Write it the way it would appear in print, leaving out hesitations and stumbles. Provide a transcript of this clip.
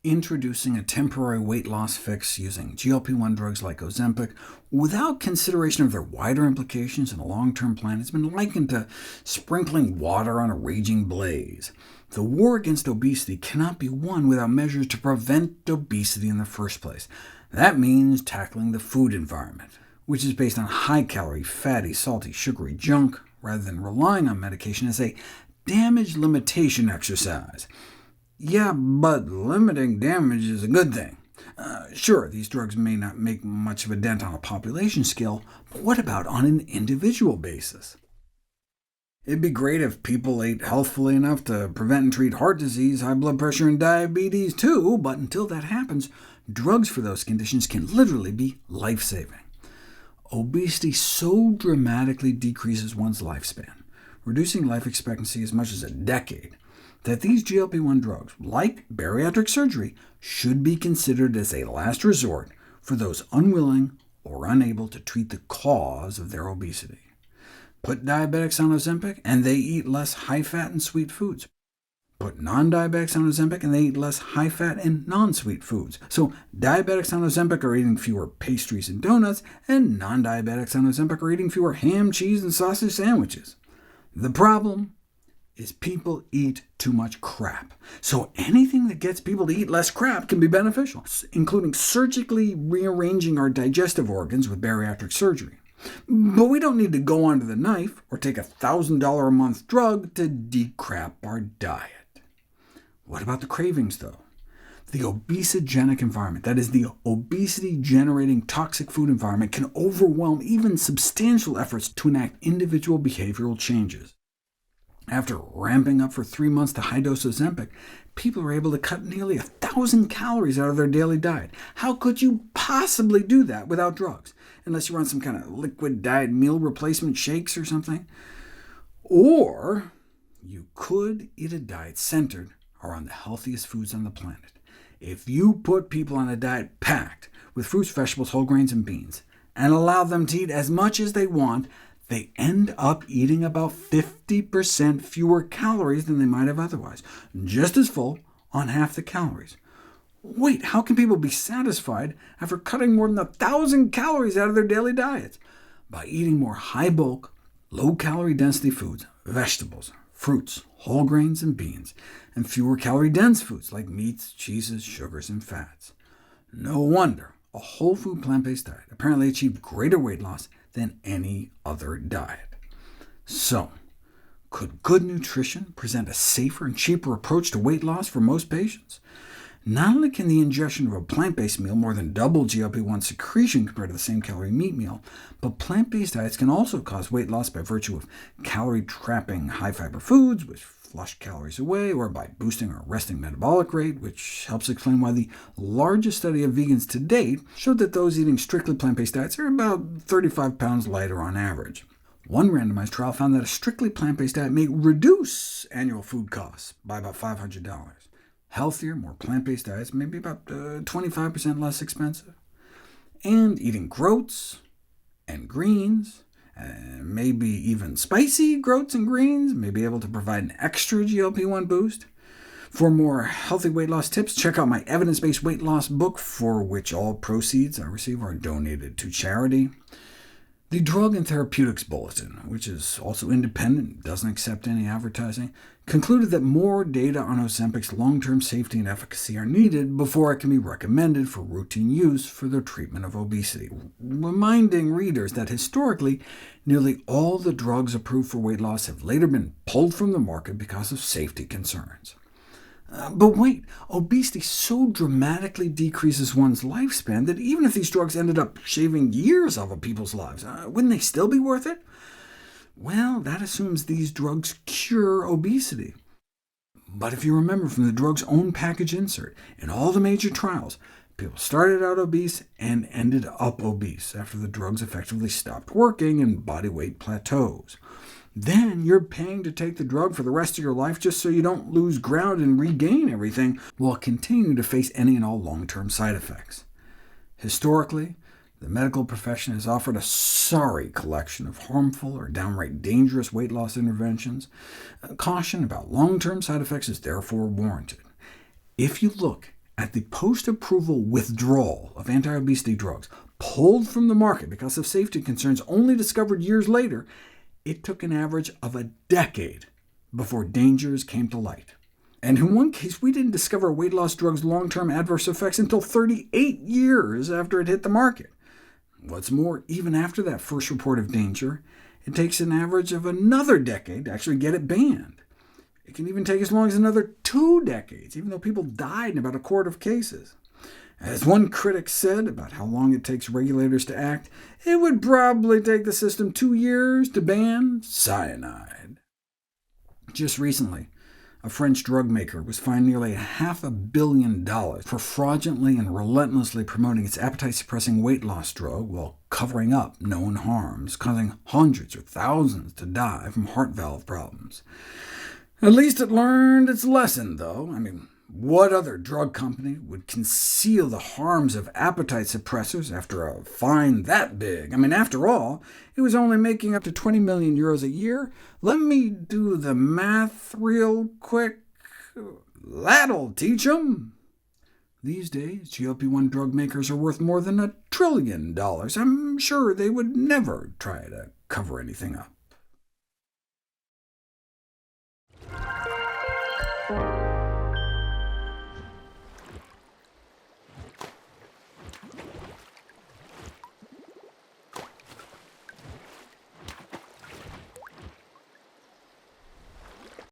Introducing a temporary weight loss fix using GLP-1 drugs like Ozempic without consideration of their wider implications in a long-term plan has been likened to sprinkling water on a raging blaze. The war against obesity cannot be won without measures to prevent obesity in the first place. That means tackling the food environment, which is based on high-calorie, fatty, salty, sugary junk, rather than relying on medication as a damage limitation exercise. Yeah, but limiting damage is a good thing. Sure, these drugs may not make much of a dent on a population scale, but what about on an individual basis? It'd be great if people ate healthfully enough to prevent and treat heart disease, high blood pressure, and diabetes too, but until that happens, drugs for those conditions can literally be life-saving. Obesity so dramatically decreases one's lifespan, reducing life expectancy as much as a decade, that these GLP-1 drugs, like bariatric surgery, should be considered as a last resort for those unwilling or unable to treat the cause of their obesity. Put diabetics on Ozempic, and they eat less high-fat and sweet foods. Put non-diabetics on Ozempic, and they eat less high-fat and non-sweet foods. So diabetics on Ozempic are eating fewer pastries and donuts, and non-diabetics on Ozempic are eating fewer ham, cheese, and sausage sandwiches. The problem is people eat too much crap. So anything that gets people to eat less crap can be beneficial, including surgically rearranging our digestive organs with bariatric surgery. But we don't need to go onto the knife or take a $1,000 a month drug to decrap our diet. What about the cravings, though? The obesogenic environment, that is, the obesity-generating toxic food environment, can overwhelm even substantial efforts to enact individual behavioral changes. After ramping up for 3 months to high-dose Ozempic, people are able to cut nearly 1,000 calories out of their daily diet. How could you possibly do that without drugs? Unless you're on some kind of liquid diet meal replacement shakes or something. Or you could eat a diet centered around the healthiest foods on the planet. If you put people on a diet packed with fruits, vegetables, whole grains, and beans, and allow them to eat as much as they want, they end up eating about 50% fewer calories than they might have otherwise, just as full on half the calories. Wait, how can people be satisfied after cutting more than 1,000 calories out of their daily diets? By eating more high-bulk, low-calorie density foods, vegetables, fruits, whole grains, and beans, and fewer calorie-dense foods like meats, cheeses, sugars, and fats. No wonder a whole food plant-based diet apparently achieved greater weight loss than any other diet. So, could good nutrition present a safer and cheaper approach to weight loss for most patients? Not only can the ingestion of a plant-based meal more than double GLP-1 secretion compared to the same calorie meat meal, but plant-based diets can also cause weight loss by virtue of calorie-trapping high-fiber foods, which flush calories away, or by boosting our resting metabolic rate, which helps explain why the largest study of vegans to date showed that those eating strictly plant-based diets are about 35 pounds lighter on average. One randomized trial found that a strictly plant-based diet may reduce annual food costs by about $500. Healthier, more plant-based diets may be about 25% less expensive. And eating groats and greens, maybe even spicy groats and greens, may be able to provide an extra GLP-1 boost. For more healthy weight loss tips, check out my evidence-based weight loss book, for which all proceeds I receive are donated to charity. The Drug and Therapeutics Bulletin, which is also independent, doesn't accept any advertising, concluded that more data on Ozempic's long-term safety and efficacy are needed before it can be recommended for routine use for the treatment of obesity, reminding readers that historically, nearly all the drugs approved for weight loss have later been pulled from the market because of safety concerns. But wait, obesity so dramatically decreases one's lifespan that even if these drugs ended up shaving years off of people's lives, wouldn't they still be worth it? Well, that assumes these drugs cure obesity. But if you remember from the drug's own package insert, in all the major trials, people started out obese and ended up obese after the drugs effectively stopped working and body weight plateaus. Then you're paying to take the drug for the rest of your life just so you don't lose ground and regain everything, while continuing to face any and all long-term side effects. Historically, The medical profession has offered a sorry collection of harmful or downright dangerous weight loss interventions. Caution about long-term side effects is therefore warranted. If you look at the post-approval withdrawal of anti-obesity drugs pulled from the market because of safety concerns only discovered years later, it took an average of a decade before dangers came to light. And in one case, we didn't discover weight loss drugs' long-term adverse effects until 38 years after it hit the market. What's more, even after that first report of danger, it takes an average of another decade to actually get it banned. It can even take as long as another 2 decades, even though people died in about a quarter of cases. As one critic said about how long it takes regulators to act, it would probably take the system 2 years to ban cyanide. Just recently, a French drug maker was fined nearly $500 million for fraudulently and relentlessly promoting its appetite-suppressing weight loss drug while covering up known harms, causing hundreds or thousands to die from heart valve problems. At least it learned its lesson, though. What other drug company would conceal the harms of appetite suppressors after a fine that big? After all, it was only making up to 20 million euros a year. Let me do the math real quick. That'll teach 'em. These days, GLP-1 drug makers are worth more than $1 trillion. I'm sure they would never try to cover anything up.